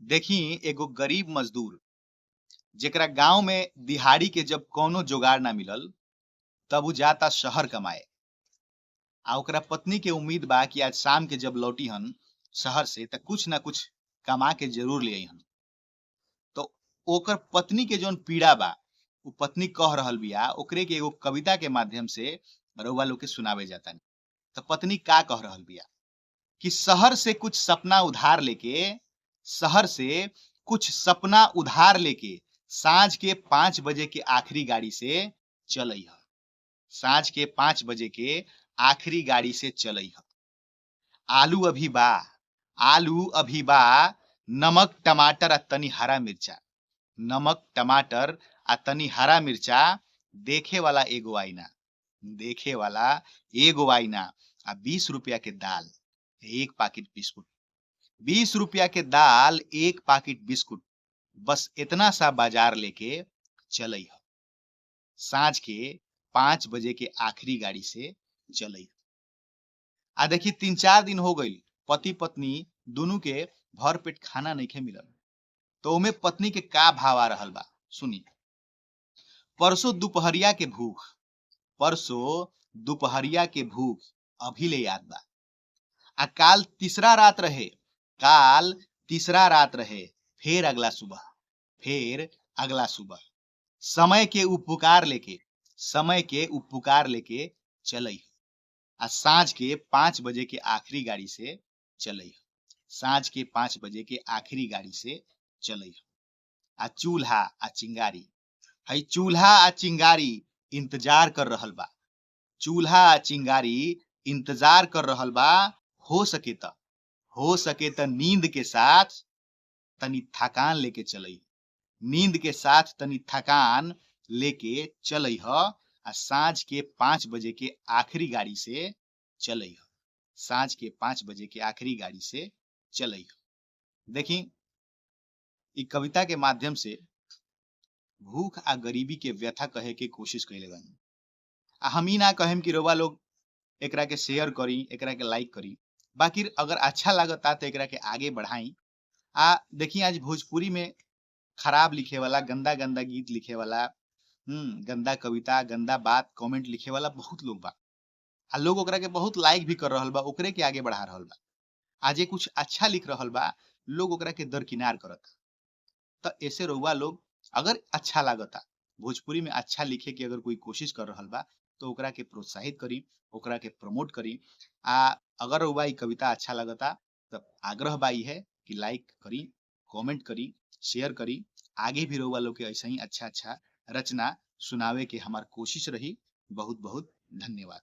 देखी एगो गरीब मजदूर जेकरा गांव में दिहाड़ी के जब कौनो जुगाड़ ना मिलल तब उ जाता शहर कमाए। आ ओकरा पत्नी के उम्मीद बा कि आज शाम के जब लौटी हन शहर से त कुछ ना कुछ कमा के जरूर ले हन। तो ओकर पत्नी के जौन पीड़ा बा उ पत्नी कह रहल बिया ओकरे के एगो कविता के माध्यम से रउआ लोग के सुनावे जाता। तो पत्नी का कह रहल बिया कि शहर से कुछ सपना उधार लेके साँझ के 5 बजे के आखिरी गाड़ी से चलई ह। साँझ के 5 बजे के आखिरी गाड़ी से चलई ह। आलू अभी बा, आलू अभी बा, नमक टमाटर आ तनी हरा मिर्चा, नमक टमाटर आ तनी हरा मिर्चा, देखे वाला एगो आईना, देखे वाला एगो आईना आ 20 रुपया के दाल, एक पाकिट बिस्कुट, 20 रुपया के दाल, एक पाकिट बिस्कुट, बस इतना सा बाजार लेके चलई ह। साँझ के 5 बजे के आखिरी गाड़ी से चलई ह। आ देखी 3-4 दिन हो गईल पति पत्नी दोनों के भर पेट खाना नइखे मिलल। तो ओमे पत्नी के का भाव आ रहल बा सुनी। परसों दोपहरिया के भूख, परसों दोपहरिया के भूख अभी ले याद बा। आ काल तीसरा रात रहे, काल तीसरा रात रहे, फिर अगला सुबह, फिर अगला सुबह, समय के उपकार लेके, समय के उपकार लेके चलई आ साँझ के 5 बजे के आखिरी गाड़ी से चलई। साँझ के 5 बजे के आखिरी गाड़ी से चलई। आ चूल्हा आ चिंगारी, हई चूल्हा आ चिंगारी इंतजार कर रहल बा। चूल्हा आ चिंगारी इंतजार कर रहल बा। हो सके त नींद के साथ तनी थकान लेके चलई। नींद के साथ तनी थकान लेके चलई ह आ साँझ के 5 बजे के आखिरी गाड़ी से चलई ह। साँझ के 5 बजे के आखिरी गाड़ी से चलई ह। देखी इ कविता के माध्यम से भूख आ गरीबी के व्यथा कहे के कोशिश कइले बानी। आ हम ई ना कहेम कि रउआ लोग एकरा के शेयर करी, एकरा के लाइक करी। बाकी अगर अच्छा लागता तो एकरा के आगे बढ़ाई। आ देखी आज भोजपुरी में खराब लिखे वाला, गंदा-गंदा गीत लिखे वाला, गंदा कविता, गंदा बात कमेंट लिखे वाला बहुत लोग बा। आ लोग ओकरा के बहुत लाइक भी कर रहल बा, ओकरे के आगे बढ़ा रहल बा। आज ये कुछ अच्छा लिख रहल बा, लोग ओकरा के दरकिनार करता। तो ऐसे रउआ लोग अगर अच्छा लागता, भोजपुरी में अच्छा लिखे के अगर कोई कोशिश कर रहल बा तो ओकरा के प्रोत्साहित करी, ओकरा के प्रमोट करी। आ अगर रउआ ई कविता अच्छा लगता तो आग्रह बा है कि लाइक करी, कमेंट करी, शेयर करी। आगे भी रउआ लोग के ऐसा ही अच्छा-अच्छा रचना सुनावे के हमार कोशिश रही। बहुत-बहुत धन्यवाद।